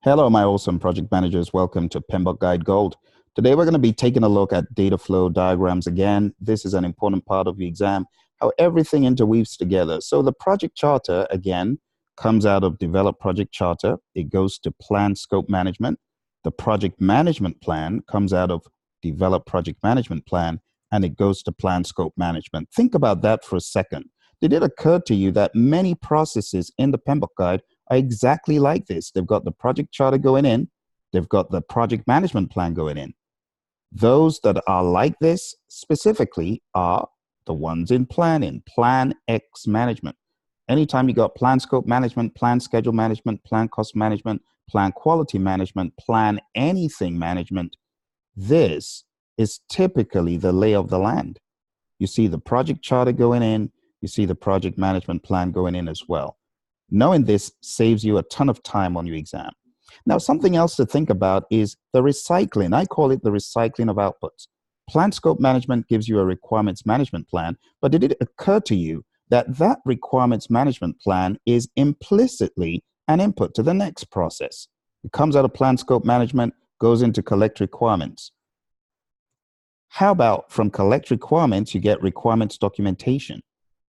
Hello, my awesome project managers. Welcome to PMBOK Guide Gold. Today, we're going to be taking a look at data flow diagrams again. This is an important part of the exam, how everything interweaves together. So the project charter, again, comes out of develop project charter. It goes to plan scope management. The project management plan comes out of develop project management plan, and it goes to plan scope management. Think about that for a second. Did it occur to you that many processes in the PMBOK Guide are exactly like this? They've got the project charter going in. They've got the project management plan going in. Those that are like this specifically are the ones in planning, Plan X management. Anytime you got plan scope management, plan schedule management, plan cost management, plan quality management, plan anything management, this is typically the lay of the land. You see the project charter going in, you see the project management plan going in as well. Knowing this saves you a ton of time on your exam. Now, something else to think about is the recycling. I call it the recycling of outputs. Plan scope management gives you a requirements management plan, but did it occur to you that that requirements management plan is implicitly an input to the next process? It comes out of plan scope management, goes into collect requirements. How about from collect requirements, you get requirements documentation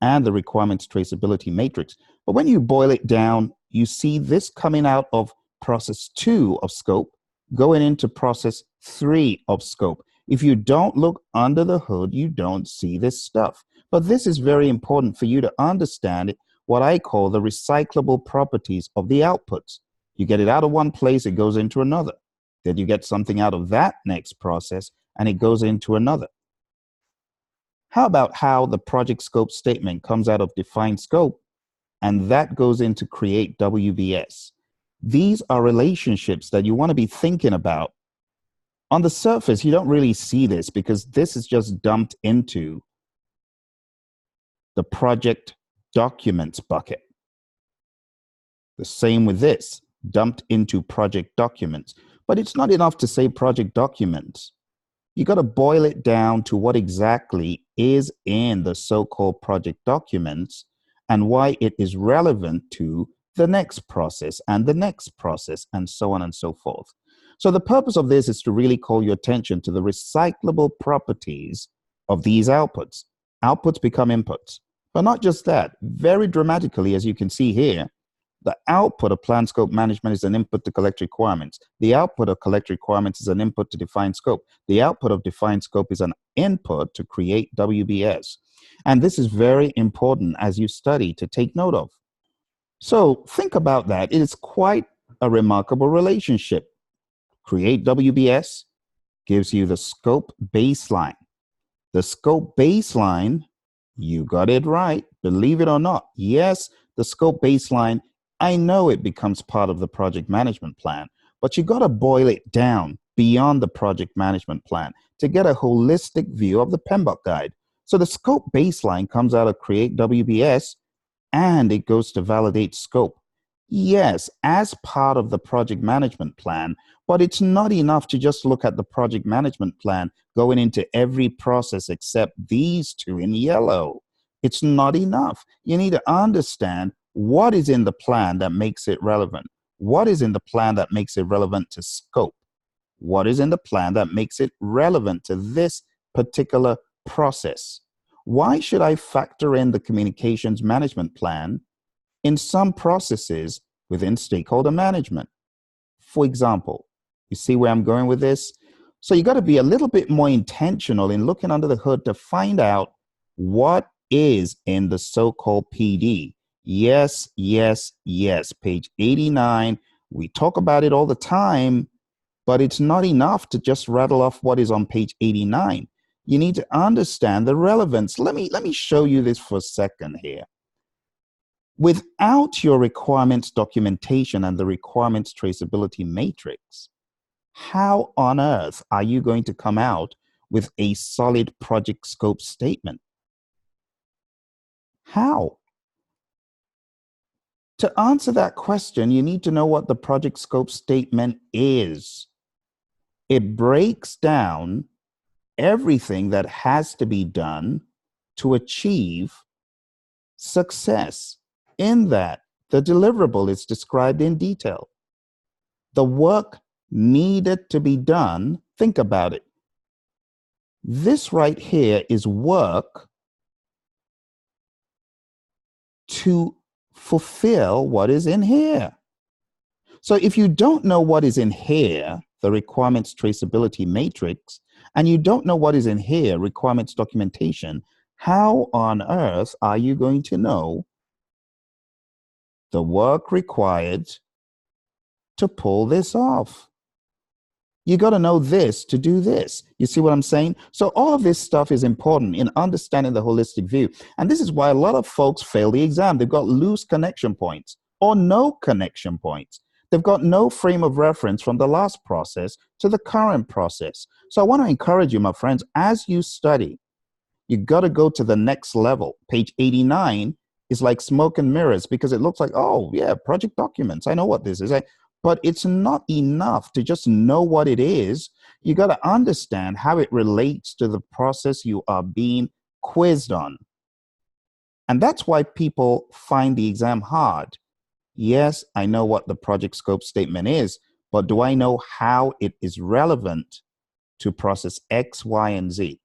and the requirements traceability matrix. But when you boil it down, you see this coming out of process 2 of scope, going into process 3 of scope. If you don't look under the hood, you don't see this stuff. But this is very important for you to understand what I call the recyclable properties of the outputs. You get it out of one place, it goes into another. Then you get something out of that next process, and it goes into another. How about how the project scope statement comes out of define scope, and that goes into create WBS? These are relationships that you want to be thinking about. On the surface, you don't really see this because this is just dumped into the project documents bucket. The same with this, dumped into project documents. But it's not enough to say project documents. You got to boil it down to what exactly is in the so-called project documents and why it is relevant to the next process and the next process and so on and so forth. So the purpose of this is to really call your attention to the recyclable properties of these outputs. Outputs become inputs, but not just that. Very dramatically, as you can see here, the output of plan scope management is an input to collect requirements. The output of collect requirements is an input to define scope. The output of define scope is an input to create WBS. And this is very important as you study to take note of. So think about that. It is quite a remarkable relationship. Create WBS gives you the scope baseline. The scope baseline, you got it right, believe it or not. Yes, the scope baseline, I know it becomes part of the project management plan, but you got to boil it down beyond the project management plan to get a holistic view of the PMBOK guide. So the scope baseline comes out of create WBS and it goes to validate scope. Yes, as part of the project management plan, but it's not enough to just look at the project management plan going into every process except these two in yellow. It's not enough. You need to understand what is in the plan that makes it relevant. What is in the plan that makes it relevant to scope? What is in the plan that makes it relevant to this particular process? Why should I factor in the communications management plan in some processes within stakeholder management? For example, you see where I'm going with this? So you got to be a little bit more intentional in looking under the hood to find out what is in the so-called PD. Yes, yes, yes. Page 89. We talk about it all the time, but it's not enough to just rattle off what is on page 89. You need to understand the relevance. Let me show you this for a second here. Without your requirements documentation and the requirements traceability matrix, how on earth are you going to come out with a solid project scope statement? How? To answer that question, you need to know what the project scope statement is. It breaks down everything that has to be done to achieve success. In that, the deliverable is described in detail. The work needed to be done. Think about it. This right here is work to fulfill what is in here. So if you don't know what is in here, the requirements traceability matrix, and you don't know what is in here, requirements documentation, how on earth are you going to know the work required to pull this off? You got to know this to do this. You see what I'm saying? So all of this stuff is important in understanding the holistic view. And this is why a lot of folks fail the exam. They've got loose connection points or no connection points. They've got no frame of reference from the last process to the current process. So I want to encourage you, my friends, as you study, you got to go to the next level. Page 89 is like smoke and mirrors because it looks like, oh, yeah, project documents. I know what this is. But it's not enough to just know what it is. You got to understand how it relates to the process you are being quizzed on. And that's why people find the exam hard. Yes, I know what the project scope statement is, but do I know how it is relevant to process X, Y, and Z?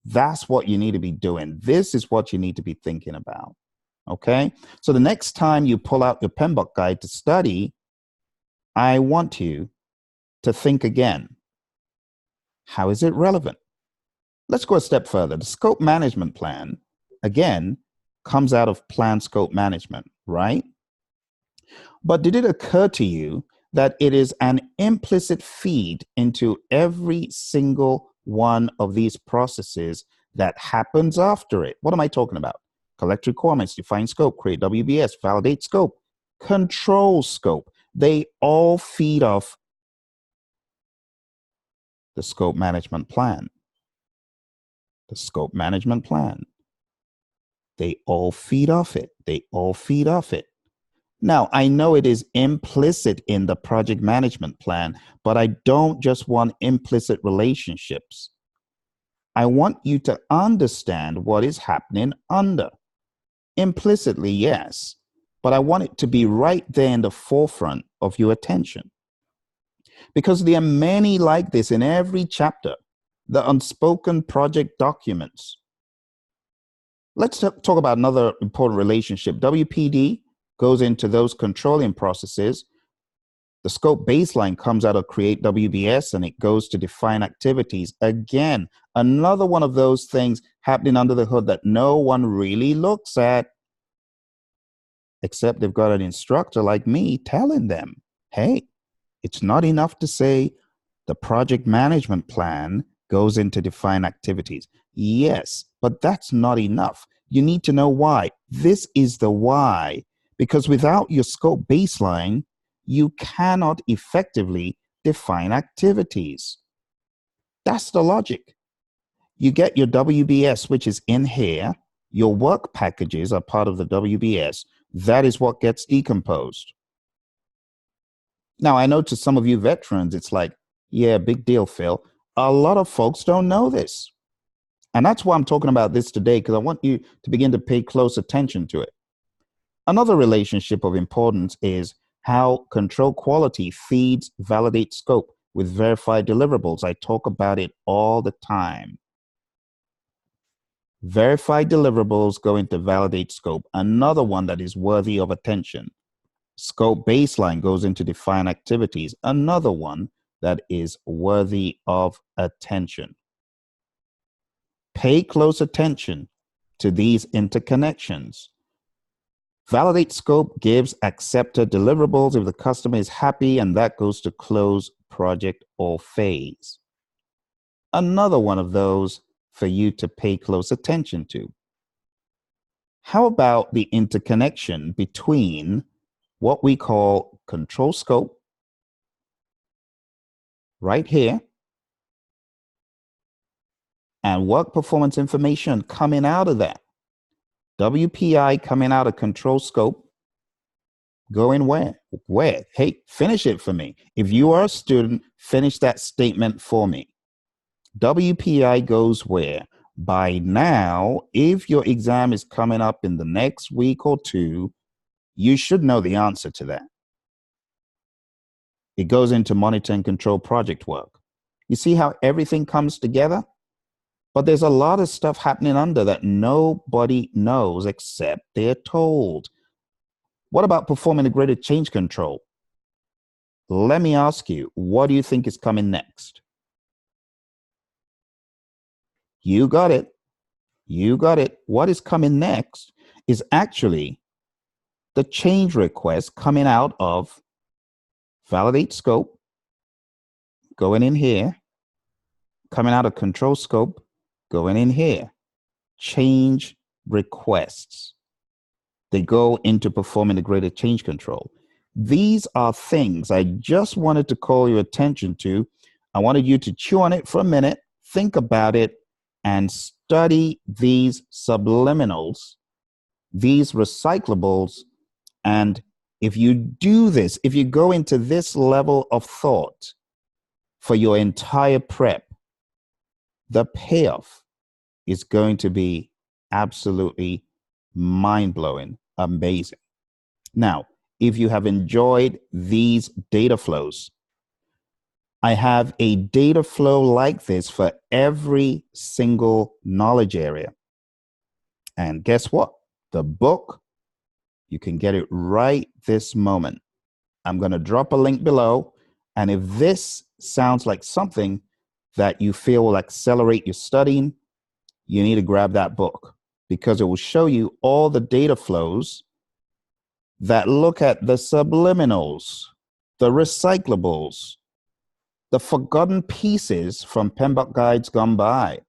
That's what you need to be doing. This is what you need to be thinking about. Okay, so the next time you pull out your PMBOK guide to study, I want you to think again. How is it relevant? Let's go a step further. The scope management plan, again, comes out of plan scope management, right? But did it occur to you that it is an implicit feed into every single one of these processes that happens after it? What am I talking about? Collect requirements, define scope, create WBS, validate scope, control scope. They all feed off the scope management plan. The scope management plan. They all feed off it. They all feed off it. Now, I know it is implicit in the project management plan, but I don't just want implicit relationships. I want you to understand what is happening under. Implicitly, yes, but I want it to be right there in the forefront of your attention. Because there are many like this in every chapter, the unspoken project documents. Let's talk about another important relationship. WPD goes into those controlling processes. The scope baseline comes out of create WBS and it goes to define activities. Again, another one of those things happening under the hood that no one really looks at, except they've got an instructor like me telling them, hey, it's not enough to say the project management plan goes into define activities. Yes, but that's not enough. You need to know why. This is the why, because without your scope baseline, you cannot effectively define activities. That's the logic. You get your WBS, which is in here. Your work packages are part of the WBS. That is what gets decomposed. Now, I know to some of you veterans, it's like, yeah, big deal, Phil. A lot of folks don't know this. And that's why I'm talking about this today, because I want you to begin to pay close attention to it. Another relationship of importance is how control quality feeds validate scope with verified deliverables. I talk about it all the time. Verified deliverables go into validate scope. Another one that is worthy of attention. Scope baseline goes into define activities. Another one that is worthy of attention. Pay close attention to these interconnections. Validate scope gives accepted deliverables if the customer is happy, and that goes to close project or phase. Another one of those for you to pay close attention to. How about the interconnection between what we call control scope, right here, and work performance information coming out of that? WPI coming out of control scope, going where? Where? Hey, finish it for me. If you are a student, finish that statement for me. WPI goes where? By now, if your exam is coming up in the next week or two, you should know the answer to that. It goes into monitor and control project work. You see how everything comes together? But there's a lot of stuff happening under that nobody knows except they're told. What about performing integrated change control? Let me ask you, what do you think is coming next? You got it. You got it. What is coming next is actually the change request coming out of validate scope, going in here, coming out of control scope, going in here. Change requests. They go into perform integrated change control. These are things I just wanted to call your attention to. I wanted you to chew on it for a minute, think about it, and study these subliminals, these recyclables. And if you do this, if you go into this level of thought for your entire prep, the payoff is going to be absolutely mind-blowing, amazing. Now, if you have enjoyed these data flows, I have a data flow like this for every single knowledge area. And guess what? The book, you can get it right this moment. I'm going to drop a link below. And if this sounds like something that you feel will accelerate your studying, you need to grab that book, because it will show you all the data flows that look at the subliminals, the recyclables, the forgotten pieces from PMBOK guides gone by.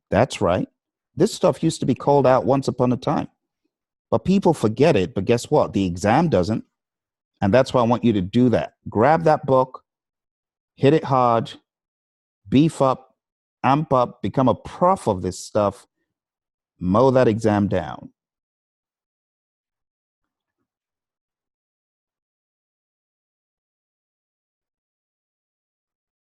That's right. This stuff used to be called out once upon a time, but people forget it. But guess what? The exam doesn't. And that's why I want you to do that. Grab that book, hit it hard, beef up, amp up, become a prof of this stuff, mow that exam down.